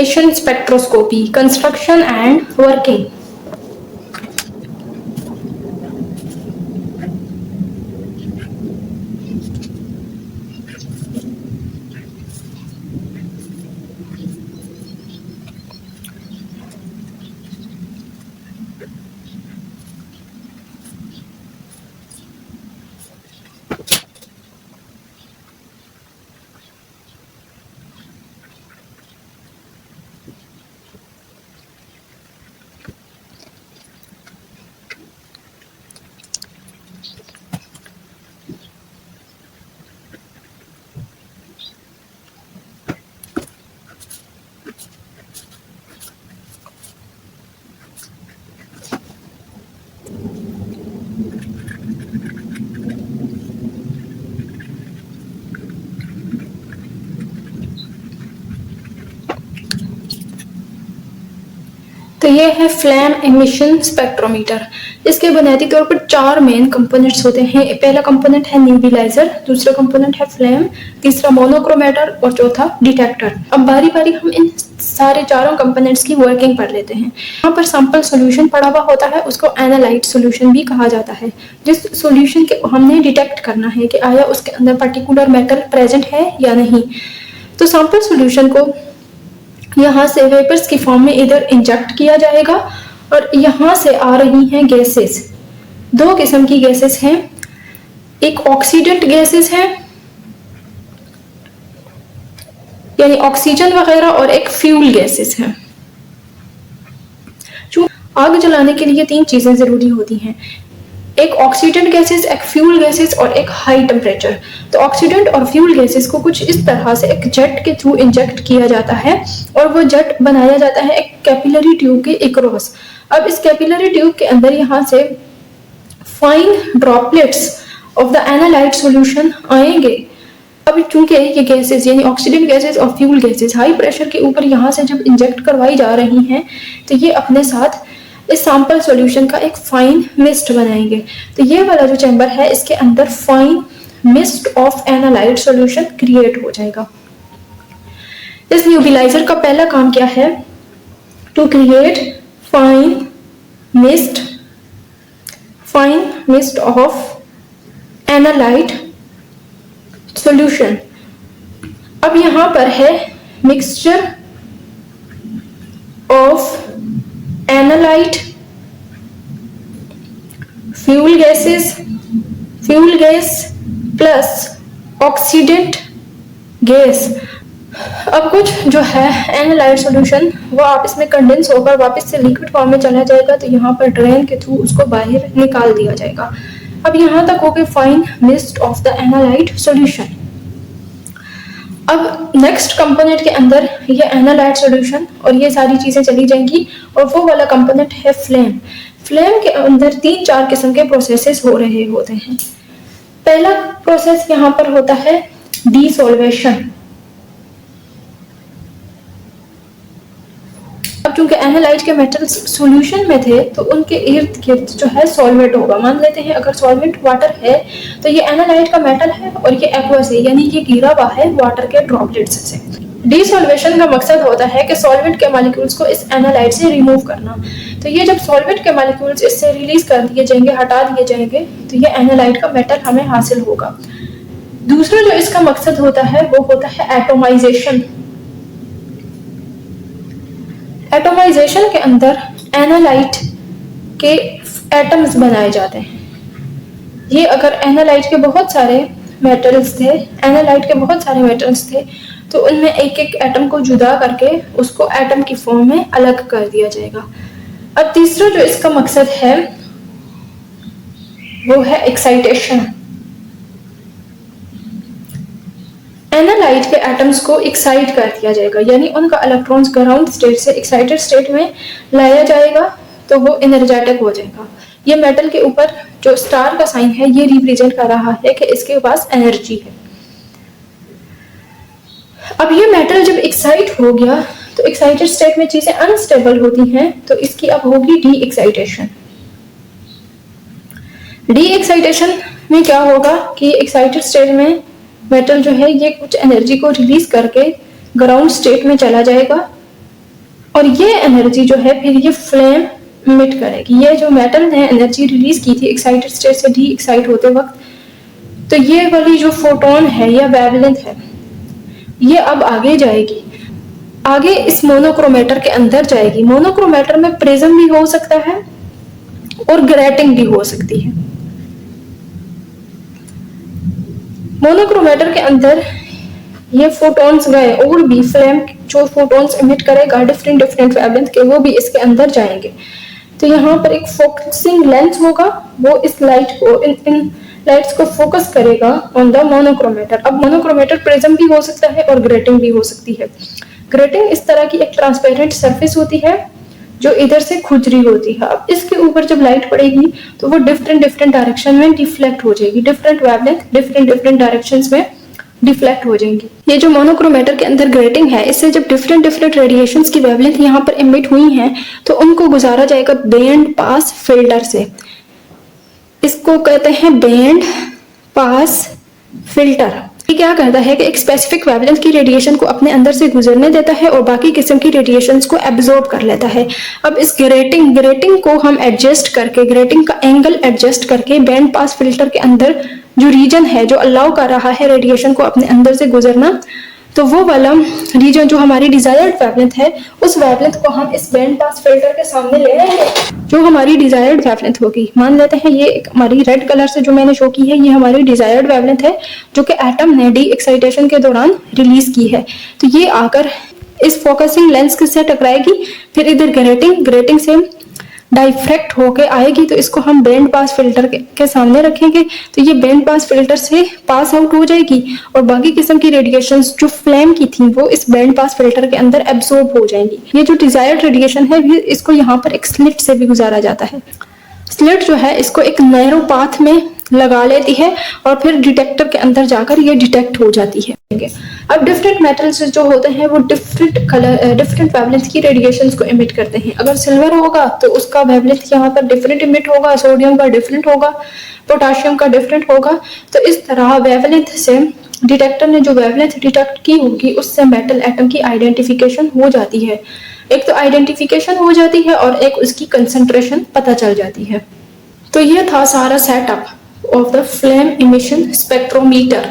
emission spectroscopy, construction and working. तो ये है फ्लैम एमिशन स्पेक्ट्रोमीटर। इसके बुनियादी तौर पर 4 मेन कंपोनेंट्स होते हैं। पहला कंपोनेंट है न्यूबिलाइजर, दूसरा कंपोनेंट है फ्लैम, तीसरा मोनोक्रोमेटर और चौथा डिटेक्टर। अब बारी बारी हम इन सारे चारों कंपोनेंट्स की वर्किंग पढ़ लेते हैं। यहाँ पर सैंपल सॉल्यूशन पड़ा हुआ होता है, उसको एनालाइट सॉल्यूशन भी कहा जाता है। जिस सॉल्यूशन के हमने डिटेक्ट करना है कि आया उसके अंदर पर्टिकुलर मेटल प्रेजेंट है या नहीं। तो सैंपल सॉल्यूशन को यहाँ से वेपर्स की फॉर्म में इधर इंजेक्ट किया जाएगा और यहाँ से आ रही हैं गैसेस। 2 किस्म की गैसेस हैं, एक ऑक्सीडेंट गैसेस है यानी ऑक्सीजन वगैरह, और एक फ्यूल गैसेस है। आग जलाने के लिए 3 चीजें जरूरी होती हैं, एक ऑक्सीडेंट गैसेस, एक फ्यूल गैसेस और एक हाई टेम्परेचर। तो ऑक्सीडेंट और फ्यूल गैसेस को कुछ इस तरह से एक जेट के थ्रू इंजेक्ट किया जाता है और वो जेट बनाया जाता है एक कैपिलरी ट्यूब के अक्रॉस। अब इस कैपिलरी ट्यूब के अंदर यहाँ से fine droplets of the analyte solution आएंगे। अब चूंकि ये गैसेस यानी ऑक्सीडेंट गैसेस और फ्यूल गैसेस हाई प्रेशर के ऊपर यहाँ से जब इंजेक्ट करवाई जा रही हैं तो ये अपने साथ इस सैंपल सॉल्यूशन का एक फाइन मिस्ट बनाएंगे। तो ये वाला जो चैम्बर है इसके अंदर fine mist of analyte solution create हो जाएगा। इस न्यूबिलाइजर का पहला काम क्या है? To create fine mist of analyte solution. अब यहां पर है mixture of analyte, fuel gas plus oxidant gas. अब कुछ जो है एनालाइट सॉल्यूशन वो आप इसमें कंडेंस होकर वापस से लिक्विड फॉर्म में चला जाएगा, तो यहाँ पर ड्रेन के थ्रू उसको बाहर निकाल दिया जाएगा। अब यहाँ तक हो गई fine mist of the analyte solution. अब नेक्स्ट कंपोनेंट के अंदर ये एनालाइट सॉल्यूशन और ये सारी चीजें चली जाएंगी और वो वाला कंपोनेंट है फ्लेम। फ्लेम के अंदर 3-4 किस्म के प्रोसेसेस हो रहे होते हैं। पहला प्रोसेस यहाँ पर होता है डिसोल्वेशन। अब चूंकि एनालाइट के मेटल्स सॉल्यूशन में थे तो उनके इर्द गिर्द जो है सॉल्वेंट होगा। मान लेते हैं अगर सॉल्वेंट वाटर है तो ये एनालाइट का मेटल है और ये एक्वस है यानी ये गिरा हुआ है वाटर के ड्रॉपलेट्स से। डिसोल्वेशन का मकसद होता है कि सॉल्वेंट के मॉलिक्यूल्स को इस एनालाइट से रिमूव करना। तो ये जब सॉल्वेंट के मॉलिक्यूल्स इससे रिलीज कर दिए जाएंगे, हटा दिए जाएंगे, तो ये एनालाइट का मेटल हमें हासिल होगा। दूसरा जो इसका मकसद होता है वो होता है एटोमाइजेशन। एटोमाइजेशन के अंदर एनालाइट के एटम्स बनाए जाते हैं। ये अगर एनालाइट के बहुत सारे मेटल्स थे तो उनमें एक एक एटम को जुदा करके उसको एटम की फॉर्म में अलग कर दिया जाएगा। अब तीसरा जो इसका मकसद है वो है एक्साइटेशन। एनालाइट के एटम्स को एक्साइट कर दिया जाएगा यानी उनका इलेक्ट्रॉन्स ग्राउंड स्टेट से एक्साइटेड स्टेट में लाया जाएगा तो वो एनर्जेटिक हो जाएगा। ये मेटल के ऊपर जो स्टार का साइन है ये रिप्रेजेंट कर रहा है कि इसके पास एनर्जी है। अब ये मेटल जब एक्साइट हो गया तो एक्साइटेड स्टेट में चीजें अनस्टेबल होती हैं तो इसकी अब होगी डी एक्साइटेशन। डी एक्साइटेशन में क्या होगा कि एक्साइटेड स्टेट में मेटल जो है ये कुछ एनर्जी को रिलीज करके ग्राउंड स्टेट में चला जाएगा और ये एनर्जी जो है फिर ये फ्लेम इमिट करेगी। ये जो मेटल ने एनर्जी रिलीज की थी एक्साइटेड स्टेट से डी एक्साइट होते वक्त, तो ये वाली जो फोटोन है या वेवलेंथ है ये अब आगे जाएगी, आगे इस मोनोक्रोमेटर के अंदर जाएगी। मोनोक्रोमेटर में प्रिज्म भी हो सकता है और ग्रेटिंग भी हो सकती है। मोनोक्रोमेटर के अंदर ये फोटॉन्स गए और भी फ्लेम जो फोटॉन्स इमिट करेगा डिफरेंट डिफरेंट वेवलेंथ के, वो भी इसके अंदर जाएंगे। तो यहाँ पर एक फोकसिंग लेंस होगा, वो इस लाइट को इन लाइट्स को फोकस करेगा ऑन द मोनोक्रोमेटर। अब मोनोक्रोमेटर प्रिज्म भी हो सकता है और ग्रेटिंग भी हो सकती है। ग्रेटिंग इस तरह की एक ट्रांसपेरेंट सरफेस होती है जो इधर से खुजरी होती है। अब इसके ऊपर जब लाइट पड़ेगी तो वो डिफरेंट डिफरेंट डायरेक्शन में डिफ्लेक्ट हो जाएगी, different wavelength different different directions में डिफ्लेक्ट हो जाएंगी। ये जो मोनोक्रोमेटर के अंदर ग्रेटिंग है, इससे जब डिफरेंट डिफरेंट रेडिएशंस की वेवलेंथ यहाँ पर इमिट हुई हैं तो उनको गुजारा जाएगा बैंड पास फिल्टर से। इसको कहते हैं बैंड पास फिल्टर। ये क्या करता है कि एक स्पेसिफिक वेवलेंथ की रेडिएशन को अपने अंदर से गुजरने देता है और बाकी किस्म की रेडिएशंस को एब्जॉर्ब कर लेता है। अब इस ग्रेटिंग को हम एडजस्ट करके, ग्रेटिंग का एंगल एडजस्ट करके बैंड पास फिल्टर के अंदर जो रीजन है जो अलाउ कर रहा है रेडिएशन को अपने अंदर से गुजरना, तो वो वाला रीजन जो हमारी डिजायर्ड वेवलेंथ है उस वेवलेंथ को हम इस बैंड पास फिल्टर के सामने ले लेंगे जो हमारी डिजायर्ड वेवलेंथ होगी। मान लेते हैं ये एक हमारी रेड कलर से जो मैंने शो की है ये हमारी डिजायर्ड वेवलेंथ है जो कि एटम ने डी एक्साइटेशन के दौरान रिलीज की है। तो ये आकर इस फोकसिंग लेंस से टकराएगी, फिर इधर ग्रेटिंग से डाइफ्रैक्ट होके आएगी, तो इसको हम बैंड पास फिल्टर के सामने रखेंगे तो ये बैंड पास फिल्टर से पास आउट हो जाएगी और बाकी किस्म की रेडिएशंस जो फ्लेम की थी वो इस बैंड पास फिल्टर के अंदर एब्सॉर्ब हो जाएंगी। ये जो डिजायर्ड रेडिएशन है इसको यहाँ पर एक स्लिट से भी गुजारा जाता है। स्लिट जो है इसको एक नैरो पाथ में लगा लेती है और फिर डिटेक्टर के अंदर जाकर ये डिटेक्ट हो जाती है। अब डिफरेंट मेटल्स जो होते हैं वो डिफरेंट वेवलेंथ की रेडिएशंस को इमिट करते हैं। अगर सिल्वर होगा तो उसका वेवलेंथ यहाँ पर डिफरेंट इमिट होगा, सोडियम का डिफरेंट होगा, पोटाशियम का डिफरेंट होगा। तो इस तरह वेवलेंथ से डिटेक्टर ने जो वेवलेंथ डिटेक्ट की होगी उससे मेटल एटम की आइडेंटिफिकेशन हो जाती है। एक तो आइडेंटिफिकेशन हो जाती है और एक उसकी कंसंट्रेशन पता चल जाती है। तो ये था सारा setup of the flame emission spectrometer.